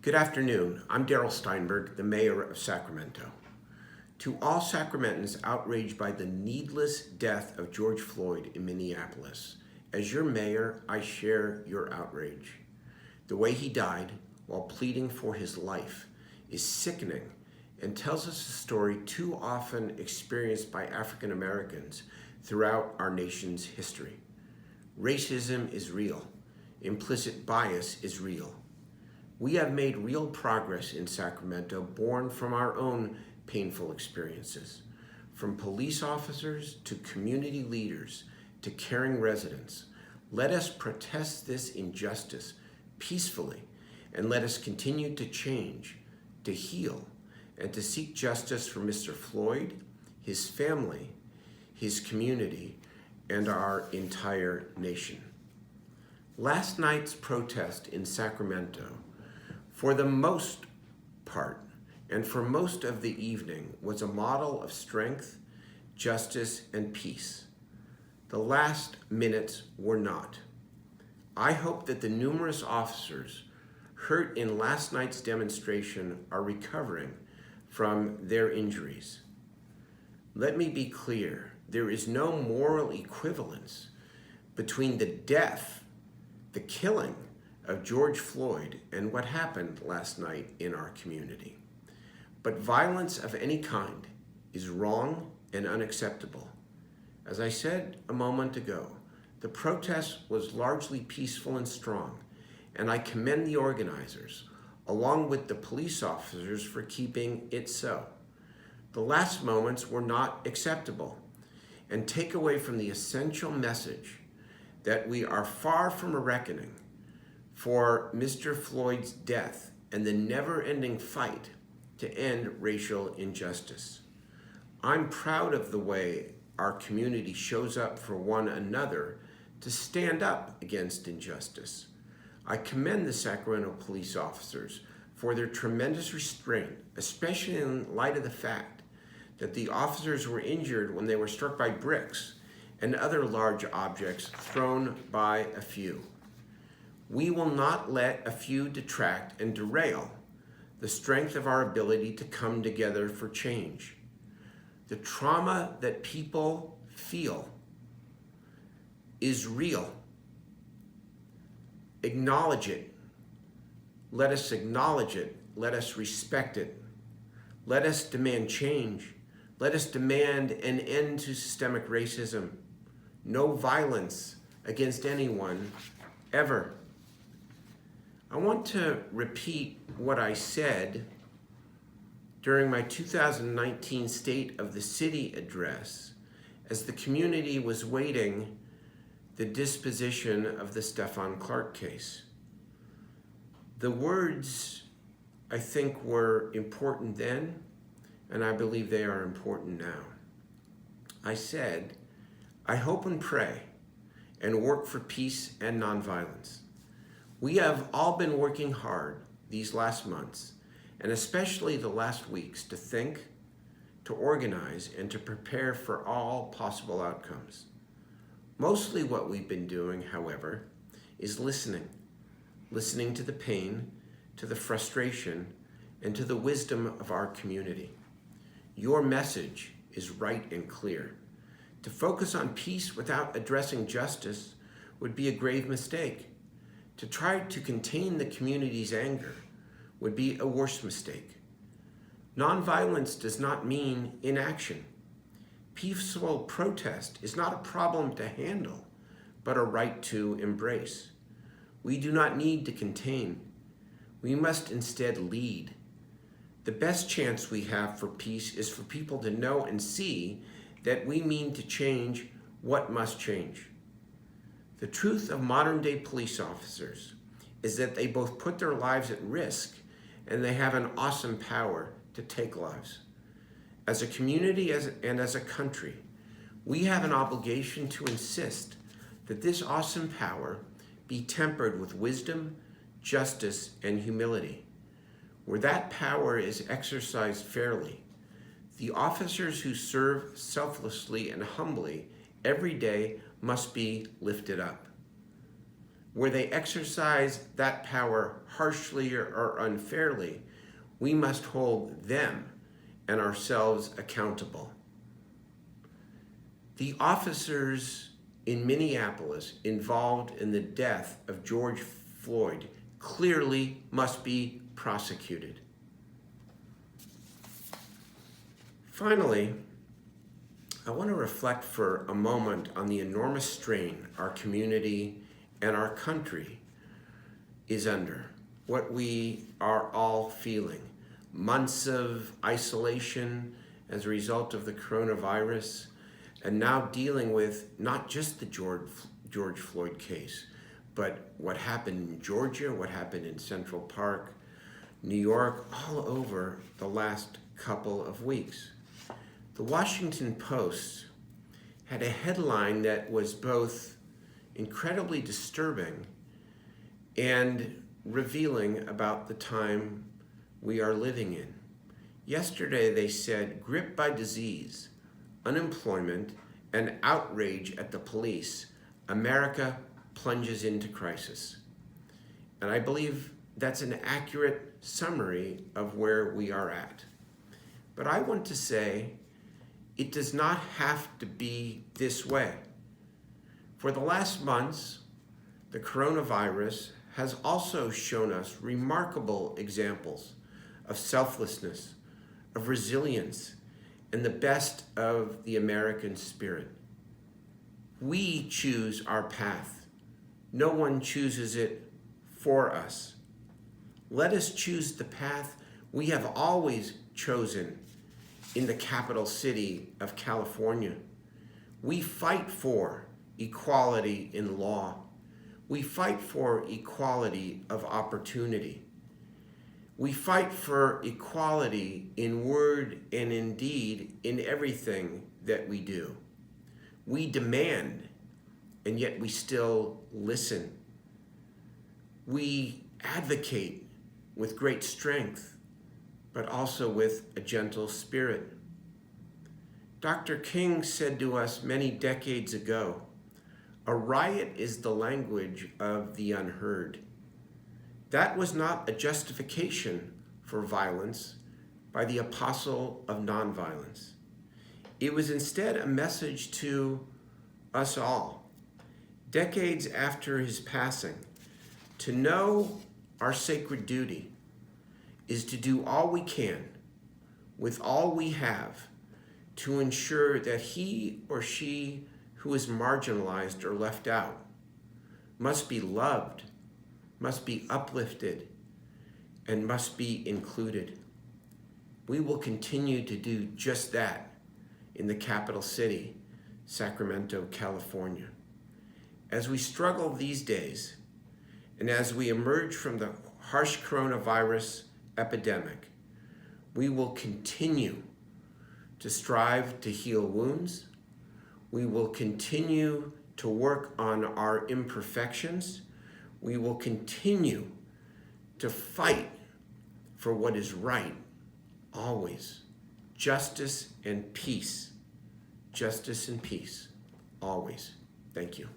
Good afternoon. I'm Darrell Steinberg, the mayor of Sacramento. To all Sacramentans outraged by the needless death of George Floyd in Minneapolis, as your mayor, I share your outrage. The way he died while pleading for his life is sickening and tells us a story too often experienced by African Americans throughout our nation's history. Racism is real. Implicit bias is real. We have made real progress in Sacramento born from our own painful experiences. From police officers to community leaders to caring residents, let us protest this injustice peacefully, and let us continue to change, to heal, and to seek justice for Mr. Floyd, his family, his community, and our entire nation. Last night's protest in Sacramento, for the most part, and for most of the evening, was a model of strength, justice, and peace. The last minutes were not. I hope that the numerous officers hurt in last night's demonstration are recovering from their injuries. Let me be clear, there is no moral equivalence between the death, the killing of George Floyd, and what happened last night in our community. But violence of any kind is wrong and unacceptable. As I said a moment ago, the protest was largely peaceful and strong, and I commend the organizers, along with the police officers, for keeping it so. The last moments were not acceptable and take away from the essential message that we are far from a reckoning for Mr. Floyd's death and the never-ending fight to end racial injustice. I'm proud of the way our community shows up for one another to stand up against injustice. I commend the Sacramento police officers for their tremendous restraint, especially in light of the fact that the officers were injured when they were struck by bricks and other large objects thrown by a few. We will not let a few detract and derail the strength of our ability to come together for change. The trauma that people feel is real. Acknowledge it. Let us acknowledge it. Let us respect it. Let us demand change. Let us demand an end to systemic racism. No violence against anyone, ever. I want to repeat what I said during my 2019 State of the City address as the community was waiting the disposition of the Stephon Clark case. The words, I think, were important then, and I believe they are important now. I said, I hope and pray and work for peace and nonviolence. We have all been working hard these last months, and especially the last weeks, to think, to organize, and to prepare for all possible outcomes. Mostly what we've been doing, however, is listening to the pain, to the frustration, and to the wisdom of our community. Your message is right and clear. To focus on peace without addressing justice would be a grave mistake. To try to contain the community's anger would be a worse mistake. Nonviolence does not mean inaction. Peaceful protest is not a problem to handle, but a right to embrace. We do not need to contain. We must instead lead. The best chance we have for peace is for people to know and see that we mean to change what must change. The truth of modern-day police officers is that they both put their lives at risk and they have an awesome power to take lives. As a community and as a country, we have an obligation to insist that this awesome power be tempered with wisdom, justice, and humility. Where that power is exercised fairly, the officers who serve selflessly and humbly every day must be lifted up. where they exercise that power harshly or unfairly, we must hold them and ourselves accountable. The officers in Minneapolis involved in the death of George Floyd clearly must be prosecuted. Finally, I want to reflect for a moment on the enormous strain our community and our country is under, what we are all feeling. Months of isolation as a result of the coronavirus, and now dealing with not just the George Floyd case, but what happened in Georgia, what happened in Central Park, New York, all over the last couple of weeks. The Washington Post had a headline that was both incredibly disturbing and revealing about the time we are living in. Yesterday they said, gripped by disease, unemployment, and outrage at the police, America plunges into crisis. And I believe that's an accurate summary of where we are at. But I want to say, it does not have to be this way. For the last months, the coronavirus has also shown us remarkable examples of selflessness, of resilience, and the best of the American spirit. We choose our path. No one chooses it for us. Let us choose the path we have always chosen in the capital city of California. We fight for equality in law. We fight for equality of opportunity. We fight for equality in word and in deed in everything that we do. We demand, and yet we still listen. We advocate with great strength, but also with a gentle spirit. Dr. King said to us many decades ago, a riot is the language of the unheard. That was not a justification for violence by the apostle of nonviolence. It was instead a message to us all, decades after his passing, to know our sacred duty is to do all we can with all we have to ensure that he or she who is marginalized or left out must be loved, must be uplifted, and must be included. We will continue to do just that in the capital city, Sacramento, California. As we struggle these days, and as we emerge from the harsh coronavirus epidemic, we will continue to strive to heal wounds. We will continue to work on our imperfections. We will continue to fight for what is right, always. Justice and peace. Justice and peace, always. Thank you.